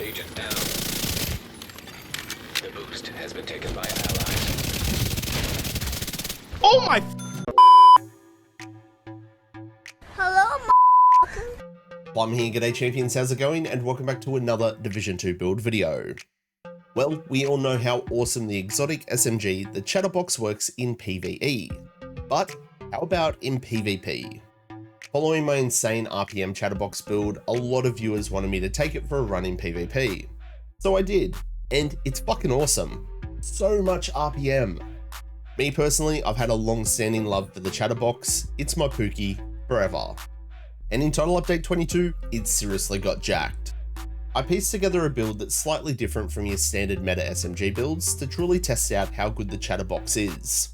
Agent down. The boost has been taken by allies. Oh my! Hello, I'm here, g'day champions, how's it going? And welcome back to another Division 2 build video. Well, we all know how awesome the exotic SMG, the Chatterbox, works in PvE. But how about in PvP? Following my insane RPM Chatterbox build, a lot of viewers wanted me to take it for a run in PvP. So I did, and it's fucking awesome. So much RPM. Me personally, I've had a long-standing love for the Chatterbox. It's my POOKIE forever. And in Title Update 22, it seriously got jacked. I pieced together a build that's slightly different from your standard meta SMG builds to truly test out how good the Chatterbox is.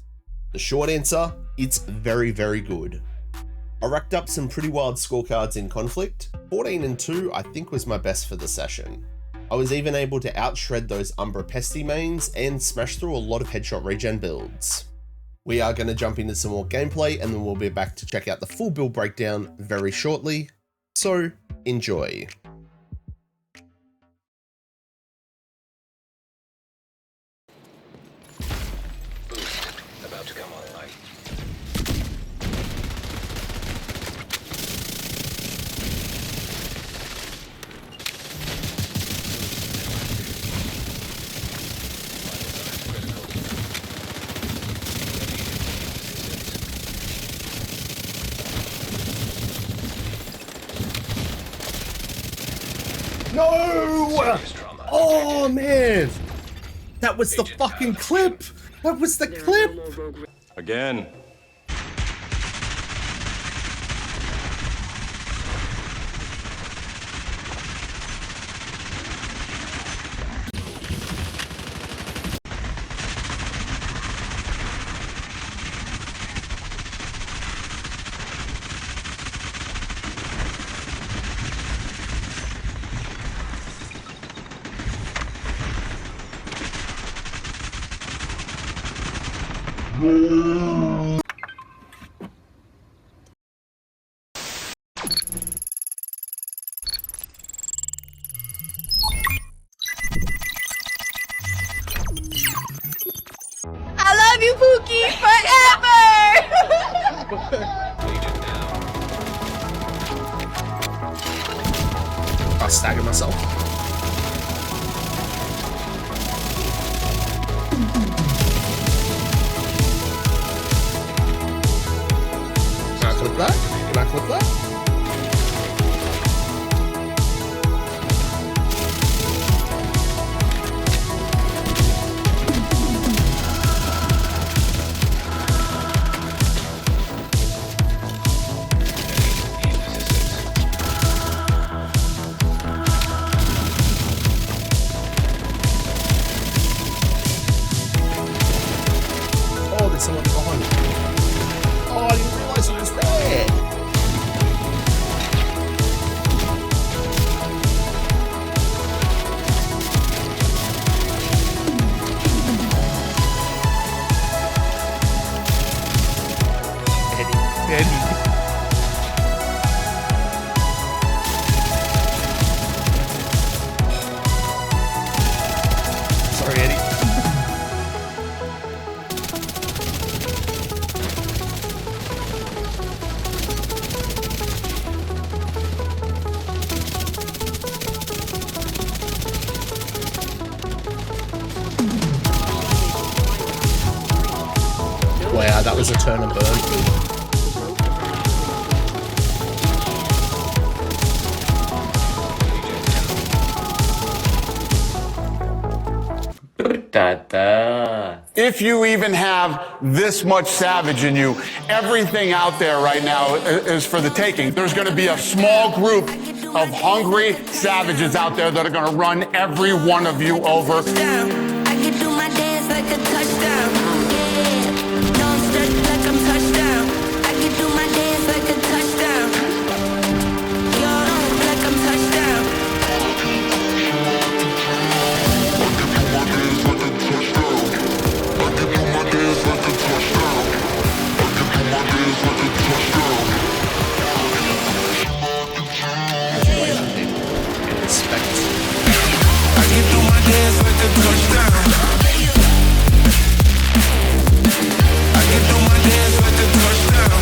The short answer, it's very, very good. I racked up some pretty wild scorecards in Conflict. 14 and 2 I think was my best for the session. I was even able to outshred those Umbra Pesty mains and smash through a lot of headshot regen builds. We are going to jump into some more gameplay and then we'll be back to check out the full build breakdown very shortly, so enjoy. Boost about to come online. No! Oh man! That was the fucking clip! That was the clip! Again. I love you, POOKIE, forever! Agent down. I staggered myself. Can I clip that? Can I clip that? Oh, there's someone behind me. Oh, I didn't realize he was there. Eddie. Sorry, Eddie. Wow, that was a turn and burn. If you even have this much savage in you, everything out there right now is for the taking. There's going to be a small group of hungry savages out there that are going to run every one of you over. I can do my dance like a touchdown. Yeah, no, I'm stretched like I'm touchdown. I can do my dance like a touchdown. Yo, like I'm touchdown. Congratulations, people. Respect. touchdown. I can do my dance like a touchdown.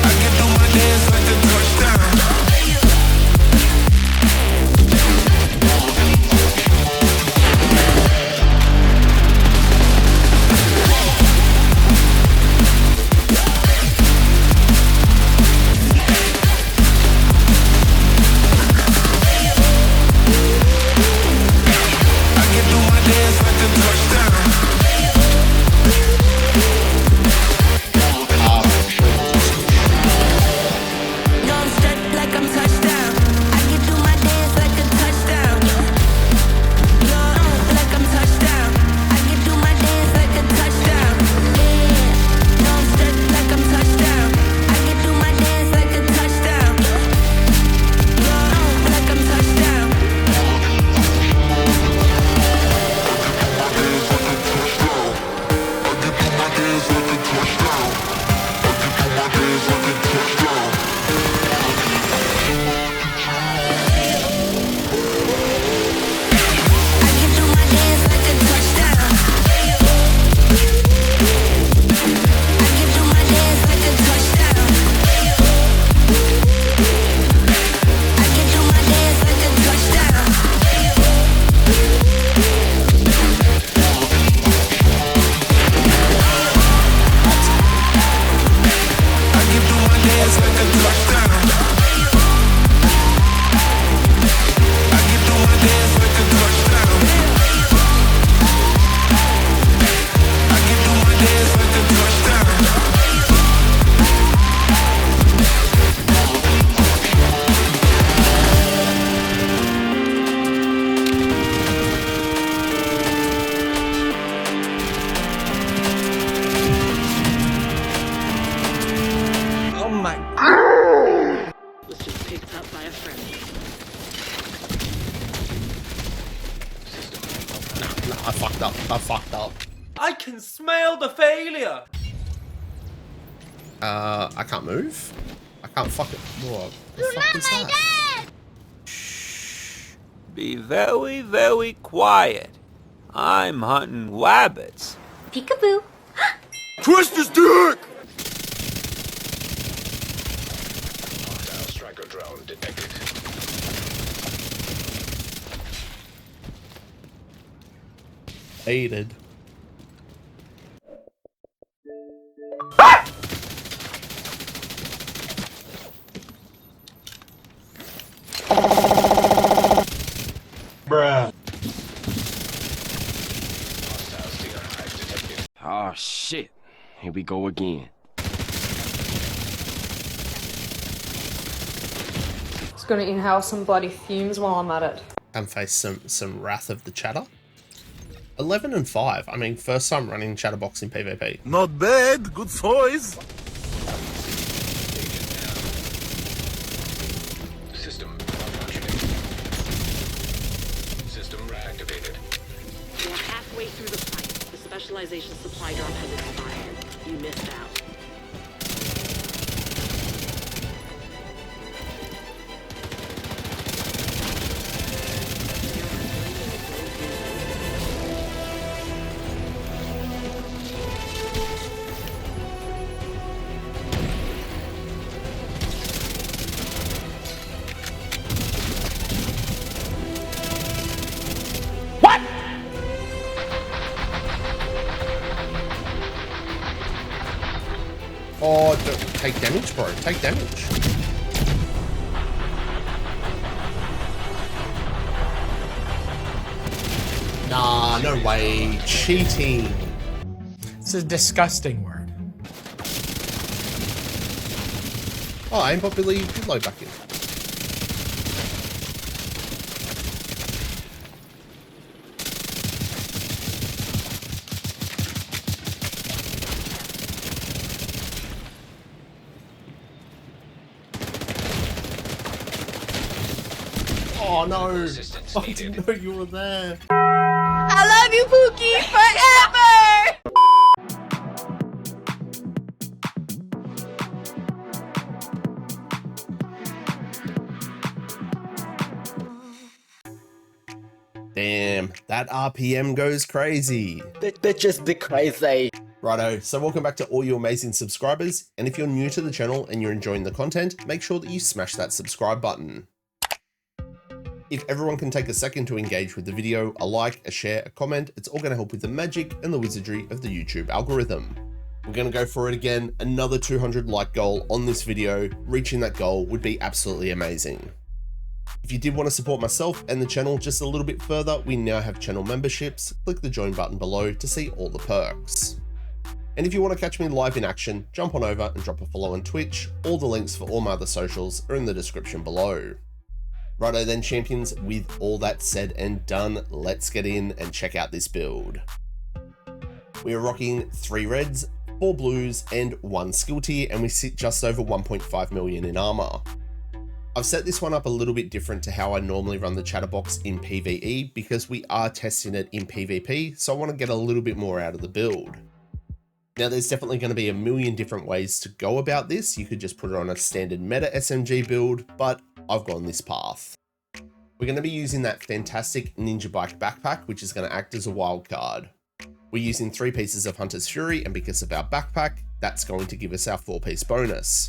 I can do my dance like a touchdown. I fucked up. I can smell the failure. I can't move. I can't fuck it. What the fuck is that? Be very, very quiet. I'm hunting rabbits. Peekaboo. Twist his dick! Hostile striker drone detected. Aided. Bruh. Hostile Stinger hive detected. Oh shit. Here we go again. Just gonna inhale some bloody fumes while I'm at it. And face some Wrath of the Chatter. 11 and 5. I mean, first time running Chatterbox in PvP. Not bad, good choice. System malfunctioning. System reactivated. You're halfway through the fight. The specialization supply drop has expired. You missed out. Oh, take damage, bro. Take damage. Nah, no way. Cheating. It's a disgusting word. Oh, aimbot Billy did load back in. Oh no! I didn't know you were there. I love you, Pookie, forever! Damn, that RPM goes crazy. That just be crazy. Righto, so welcome back to all you amazing subscribers, and if you're new to the channel and you're enjoying the content, make sure that you smash that subscribe button. If everyone can take a second to engage with the video, a like, a share, a comment, it's all going to help with the magic and the wizardry of the YouTube algorithm. We're going to go for it again, another 200 like goal on this video. Reaching that goal would be absolutely amazing. If you did want to support myself and the channel just a little bit further, we now have channel memberships. Click the join button below to see all the perks. And if you want to catch me live in action, jump on over and drop a follow on Twitch. All the links for all my other socials are in the description below. Righto then, champions, with all that said and done, let's get in and check out this build. We are rocking 3 reds, 4 blues, and 1 skill tier, and we sit just over 1.5 million in armor. I've set this one up a little bit different to how I normally run the Chatterbox in PvE because we are testing it in PvP, so I want to get a little bit more out of the build. Now there's definitely going to be a million different ways to go about this. You could just put it on a standard meta SMG build, but I've gone this path. We're going to be using that fantastic Ninja Bike backpack, which is going to act as a wild card. We're using 3 pieces of Hunter's Fury, and because of our backpack, that's going to give us our 4-piece bonus.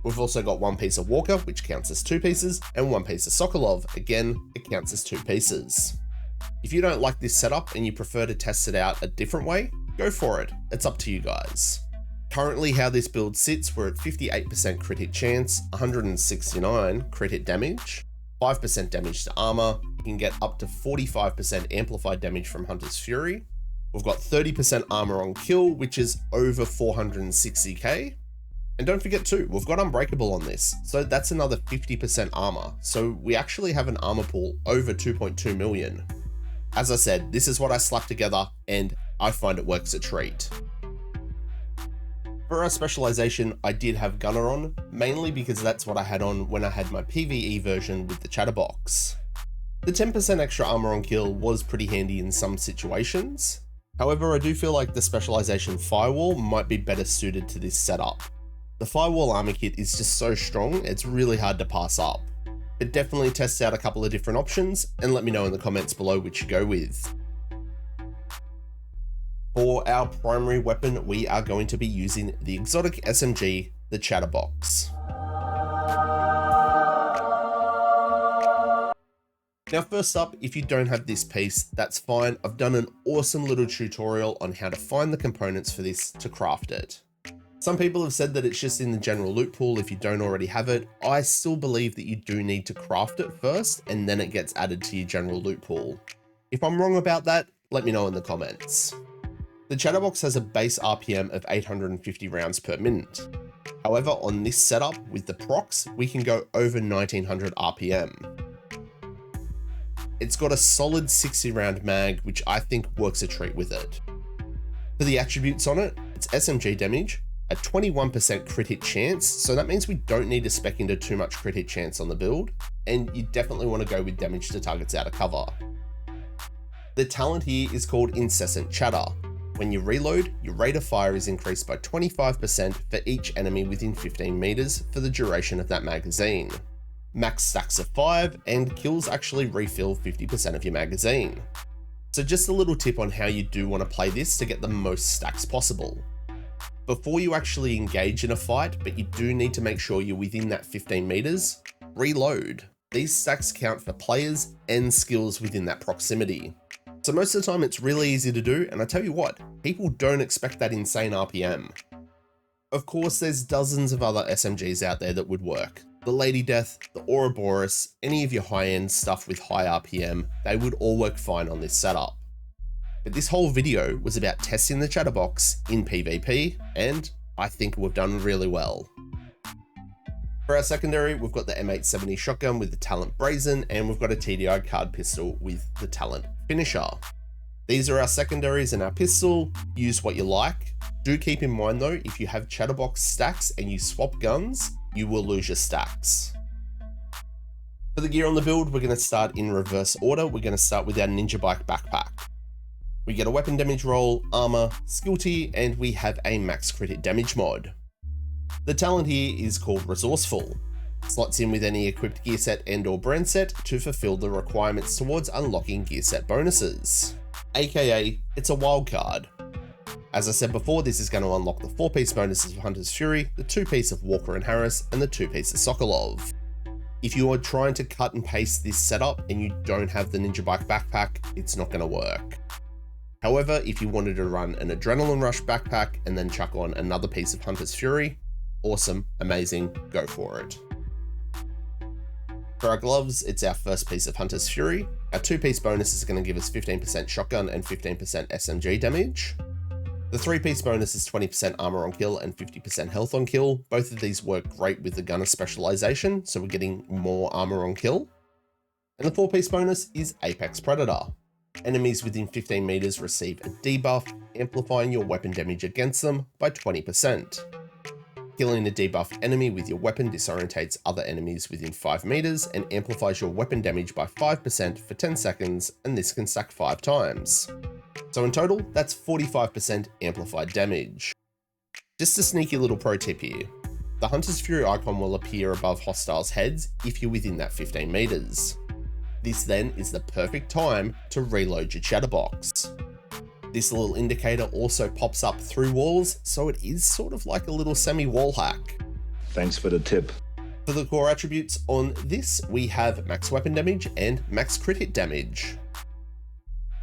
We've also got 1 piece of Walker, which counts as 2 pieces, and 1 piece of Sokolov. Again, it counts as 2 pieces. If you don't like this setup and you prefer to test it out a different way, go for it. It's up to you guys. Currently how this build sits, we're at 58% crit hit chance, 169 crit hit damage, 5% damage to armor. You can get up to 45% amplified damage from Hunter's Fury. We've got 30% armor on kill, which is over 460k. And don't forget too, we've got Unbreakable on this, so that's another 50% armor. So we actually have an armor pool over 2.2 million. As I said, this is what I slapped together and I find it works a treat. For our specialization, I did have Gunner on, mainly because that's what I had on when I had my PvE version with the Chatterbox. The 10% extra armor on kill was pretty handy in some situations. However, I do feel like the specialization Firewall might be better suited to this setup. The Firewall armor kit is just so strong, it's really hard to pass up. But definitely test out a couple of different options and let me know in the comments below which you go with. For our primary weapon, we are going to be using the exotic SMG, the Chatterbox. Now first up, if you don't have this piece, that's fine. I've done an awesome little tutorial on how to find the components for this to craft it. Some people have said that it's just in the general loot pool if you don't already have it. I still believe that you do need to craft it first and then it gets added to your general loot pool. If I'm wrong about that, let me know in the comments. The Chatterbox has a base RPM of 850 rounds per minute. However, on this setup with the procs, we can go over 1900 RPM. It's got a solid 60 round mag, which I think works a treat with it. For the attributes on it, it's SMG damage, a 21% crit hit chance, so that means we don't need to spec into too much crit hit chance on the build, and you definitely want to go with damage to targets out of cover. The talent here is called Incessant Chatter. When you reload, your rate of fire is increased by 25% for each enemy within 15 meters for the duration of that magazine. Max stacks of 5, and kills actually refill 50% of your magazine. So just a little tip on how you do want to play this to get the most stacks possible. Before you actually engage in a fight, but you do need to make sure you're within that 15 meters, reload. These stacks count for players and skills within that proximity. So most of the time it's really easy to do, and I tell you what, people don't expect that insane RPM. Of course, there's dozens of other SMGs out there that would work. The Lady Death, the Ouroboros, any of your high-end stuff with high RPM, they would all work fine on this setup. But this whole video was about testing the Chatterbox in PvP, and I think we've done really well. For our secondary, we've got the M870 shotgun with the Talent Brazen, and we've got a TDI card pistol with the Talent Finisher. These are our secondaries and our pistol. Use what you like. Do keep in mind though, if you have Chatterbox stacks and you swap guns, you will lose your stacks. For the gear on the build, we're going to start in reverse order. We're going to start with our Ninja Bike backpack. We get a weapon damage roll, armor, skill tier, and we have a max crit hit damage mod. The talent here is called Resourceful. Slots in with any equipped gear set and or brand set to fulfill the requirements towards unlocking gear set bonuses. AKA, it's a wild card. As I said before, this is going to unlock the 4-piece bonuses of Hunter's Fury, the 2-piece of Walker and Harris, and the 2-piece of Sokolov. If you are trying to cut and paste this setup and you don't have the Ninja Bike backpack, it's not going to work. However, if you wanted to run an Adrenaline Rush backpack and then chuck on another piece of Hunter's Fury, awesome, amazing, go for it. For our gloves, it's our first piece of Hunter's Fury. Our 2-piece bonus is going to give us 15% shotgun and 15% SMG damage. The 3-piece bonus is 20% armor on kill and 50% health on kill. Both of these work great with the gunner specialization, so we're getting more armor on kill. And the 4-piece bonus is Apex Predator. Enemies within 15 meters receive a debuff, amplifying your weapon damage against them by 20%. Killing a debuffed enemy with your weapon disorientates other enemies within 5 meters and amplifies your weapon damage by 5% for 10 seconds, and this can stack 5 times. So in total, that's 45% amplified damage. Just a sneaky little pro tip here. The Hunter's Fury icon will appear above hostiles' heads if you're within that 15 meters. This then is the perfect time to reload your Chatterbox. This little indicator also pops up through walls, so it is sort of like a little semi-wall hack. Thanks for the tip. For the core attributes on this, we have max weapon damage and max crit hit damage.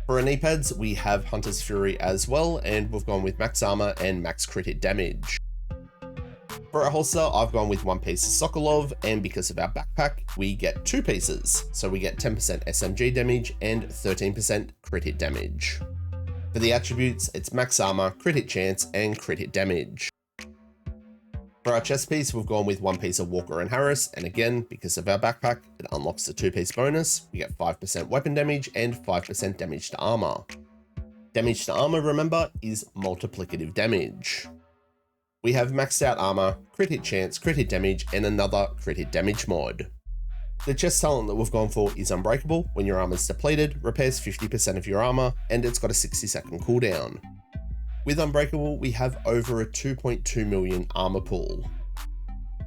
For our knee pads, we have Hunter's Fury as well, and we've gone with max armor and max crit hit damage. For our holster, I've gone with 1 piece of Sokolov, and because of our backpack, we get 2 pieces. So we get 10% SMG damage and 13% crit hit damage. For the attributes, it's max armor, crit hit chance, and crit hit damage. For our chest piece, we've gone with 1 piece of Walker and Harris, and again, because of our backpack, it unlocks the 2-piece bonus. We get 5% weapon damage and 5% damage to armor. Damage to armor, remember, is multiplicative damage. We have maxed out armor, crit hit chance, crit hit damage, and another crit hit damage mod. The chest talent that we've gone for is Unbreakable. When your armor is depleted, repairs 50% of your armor, and it's got a 60-second cooldown. With Unbreakable, we have over a 2.2 million armor pool.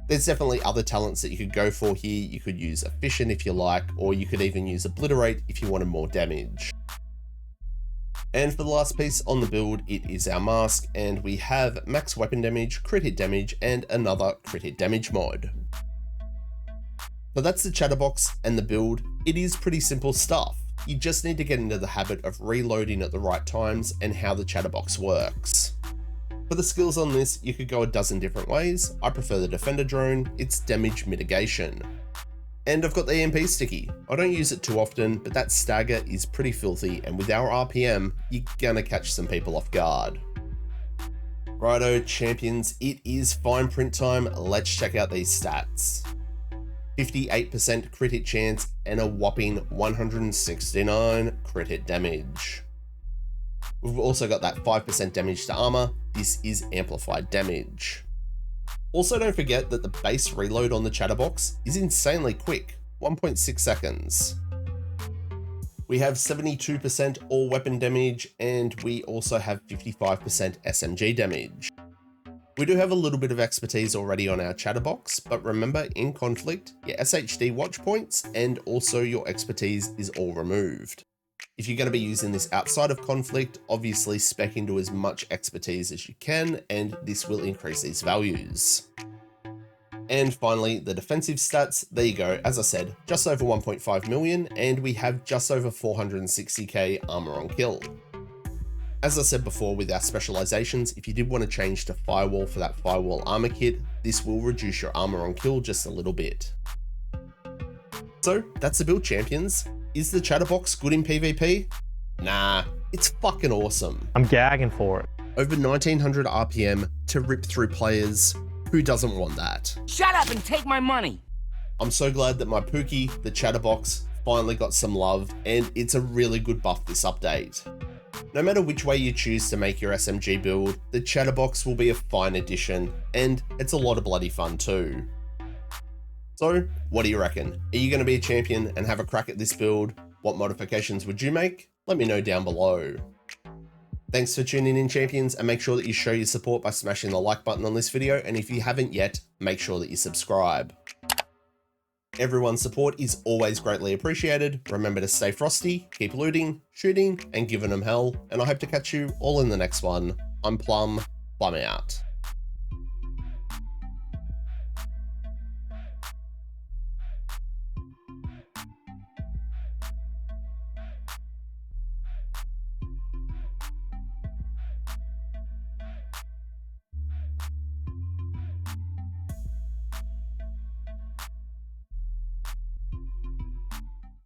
There's definitely other talents that you could go for here. You could use Efficient if you like, or you could even use Obliterate if you wanted more damage. And for the last piece on the build, it is our mask, and we have max weapon damage, crit hit damage, and another crit hit damage mod. So that's the Chatterbox and the build. It is pretty simple stuff. You just need to get into the habit of reloading at the right times and how the Chatterbox works. For the skills on this, you could go a dozen different ways. I prefer the Defender Drone, it's damage mitigation. And I've got the EMP sticky. I don't use it too often, but that stagger is pretty filthy, and with our RPM, you're gonna catch some people off guard. Righto, champions, it is fine print time. Let's check out these stats. 58% crit hit chance and a whopping 169 crit hit damage. We've also got that 5% damage to armor. This is amplified damage. Also, don't forget that the base reload on the Chatterbox is insanely quick, 1.6 seconds. We have 72% all weapon damage, and we also have 55% SMG damage. We do have a little bit of expertise already on our Chatterbox, but remember, in conflict, your SHD watch points and also your expertise is all removed. If you're going to be using this outside of conflict, obviously spec into as much expertise as you can, and this will increase these values. And finally, the defensive stats, there you go, as I said, just over 1.5 million, and we have just over 460k armor on kill. As I said before with our specializations, if you did want to change to Firewall for that Firewall armor kit, this will reduce your armor on kill just a little bit. So that's the build, champions. Is the Chatterbox good in PvP? Nah, it's fucking awesome. I'm gagging for it. Over 1900 RPM to rip through players. Who doesn't want that? Shut up and take my money. I'm so glad that my POOKIE, the Chatterbox, finally got some love, and it's a really good buff this update. No matter which way you choose to make your SMG build, the Chatterbox will be a fine addition, and it's a lot of bloody fun too. So, what do you reckon? Are you going to be a champion and have a crack at this build? What modifications would you make? Let me know down below. Thanks for tuning in, champions, and make sure that you show your support by smashing the like button on this video, and if you haven't yet, make sure that you subscribe. Everyone's support is always greatly appreciated. Remember to stay frosty, keep looting, shooting, and giving them hell, and I hope to catch you all in the next one. I'm Plum, Plum out.